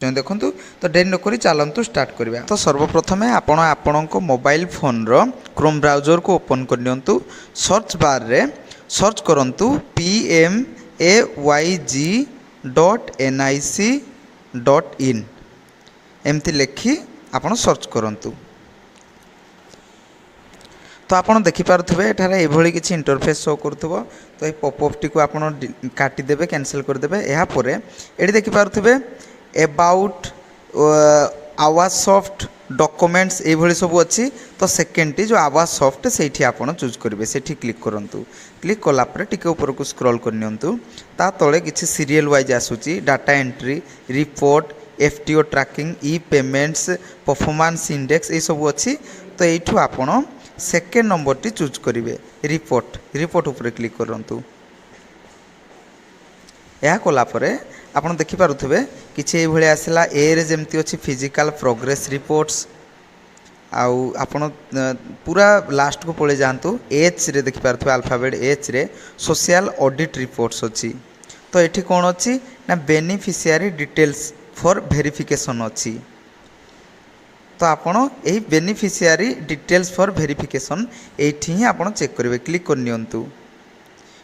देखो तो डेरी नक चलतु स्टार्ट करवा। तो सर्वप्रथमे आपण मोबाइल फोन रो क्रोम ब्राउजर को ओपन करनियंतु। सर्च बार रे सर्च करंतु pmayg.nic.in एमती लिखि आपण सर्च करंतु। तो आपण देखिपारे एठार ये किसी इंटरफेस शो करुव। तो ये पॉपअप टी को आपण काटिदेवे कैंसिल करदे। यापर ये देखिपारे एबाउट आवाज सॉफ्ट डॉक्यूमेंट्स ये सब अच्छी। तो सेकेंड टी जो आवाज सॉफ्ट से आपड़ चूज करेंगे से क्लिक करूँ। क्लिक कलापर टिके ऊपर को स्क्रॉल करनियंतु। ता तले किसी सीरियल वाइज आसूची data entry report FTO tracking e payments performance index ये सब अच्छी। तो यू आपड़ सेकेंड नंबर टी चूज करेंगे रिपोर्ट उपर क्लिक करूँ। यह कलापर आपड़ देखिपारे किसी ये आसला ए रे जमती अच्छी फिजिकल प्रोग्रेस रिपोर्ट्स आपण पूरा लास्ट को पड़े जातु। एच रे देखिपारे अल्फाबेट एच रे सोशल ऑडिट रिपोर्ट्स अच्छी। तो ये कौन अच्छी ना बेनिफिशियरी डिटेल्स फॉर वेरिफिकेशन अच्छी। तो आपण यही बेनिफिशियरी डिटेल्स फॉर वेरिफिकेशन ये ही आप चेक करेंगे। क्लिक करनियंतु।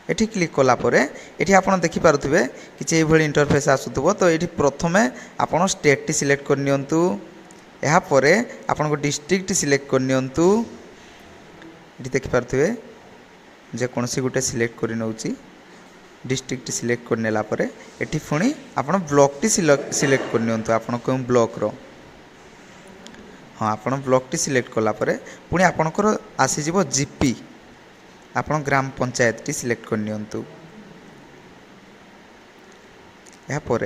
एठी क्लिक कलापर ये आपड़ देखिपारे किसी ये इंटरफेस आसूब। तो ये प्रथमे आपड़ स्टेट टी सिलेक्ट करनियंतु। यापर आपण को डिस्ट्रिक्ट सिलेक्ट करनियंतु। ये देखिपारे जेकोसी गोटे सिलेक्ट कर नौची डिस्ट्रिक्ट सिलेक्ट करनेला परे एठी पुणी आपड़ ब्लॉक टी सिलेक्ट करनियंतु। आपड़ क्यों ब्लॉक रो हाँ आपड़ ब्लॉक टी सिलेक्ट कलापर पुणी आपणकर आसीजिवो जीपी आपण ग्राम पंचायत टी सिलेक्ट करनियंतु। यापर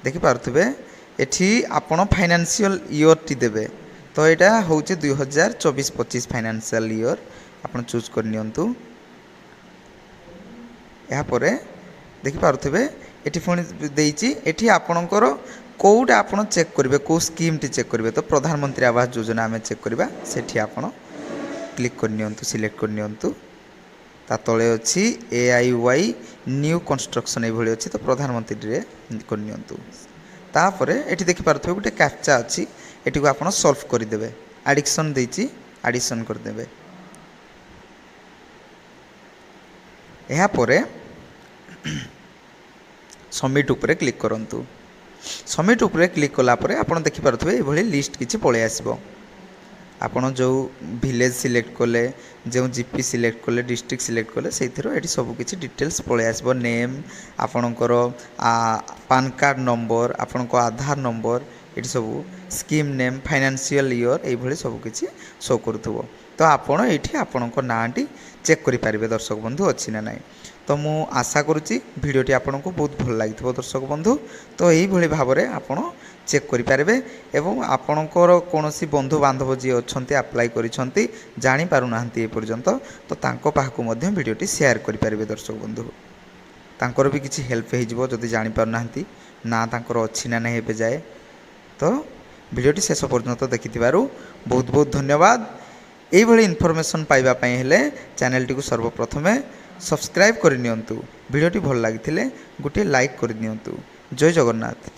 देखिपारे एठी आपण फाइनेंशियल ईयर टी देबे। तो यहाँ हूँ 2024-25 फाइनेंशियल ईयर आपण चूज करनियंतु। यापर देखिपारे एठी पुणी देइची एठी आपणकर कोउटा आपण चेक करेंगे कौ स्कीम टी चेक करेंगे। तो प्रधानमंत्री आवास योजना आम चेक करवा सेठी आपण क्लिक करनियंतु सिलेक्ट करनियंतु। ता तले अच्छी AIY न्यू कंस्ट्रक्शन ये अच्छी। तो प्रधानमंत्री करनियंतु। तापर एठी देखिपारे गोटे कैप्चा अच्छी एटी को आपण सॉल्व करदेवे। एडिक्शन देइची एडिशन करदेवे। यापर सबमिट उपरे क्लिक करंतु। सबमिट उपरे क्लिक कलापर आपण देखिपारे ये लिस्ट किसी पलि आसबो। आपण जो विलेज सिलेक्ट कले जो जीपी सिलेक्ट कले डिस्ट्रिक्ट सिलेक्ट कले से सबकि डिटेल्स पलि आसबो। नेम आपणकर पान कार्ड नंबर आपण आधार नंबर ये सब स्कीम नेम फाइनेंशियल ईयर ये सबकि शो करूँ। तो आपण ये आपण नाटी चेक करेंगे दर्शक बंधु अच्छी ना ना। तो मु आशा करुच्ची भिडटी आपन को बहुत भल लगी दर्शक बंधु। तो यही भाव में आप चेक करेंगे एवं आपणकर कौन बंधु बांधव जी अच्छा आप्लाय करिसेंती जानी पारुना ए पर्यंत तो तांको पाखु मध्य भिडटी शेयर करेंगे दर्शक बंधु। तांकर भी किसी हेल्प हो जदि जानी पारुना ना तांकर अच्छी ना नहीं एबे जाए। तो भिडटी शेष पर्यंत देखिथिबारु बहुत बहुत धन्यवाद। यही इनफॉरमेशन पाइबापी हेले चैनल टी को सर्वप्रथमे सब्सक्राइब करनियंतु। भिडटी भल लगी गोटे लाइक करनियंतु। जय जगन्नाथ।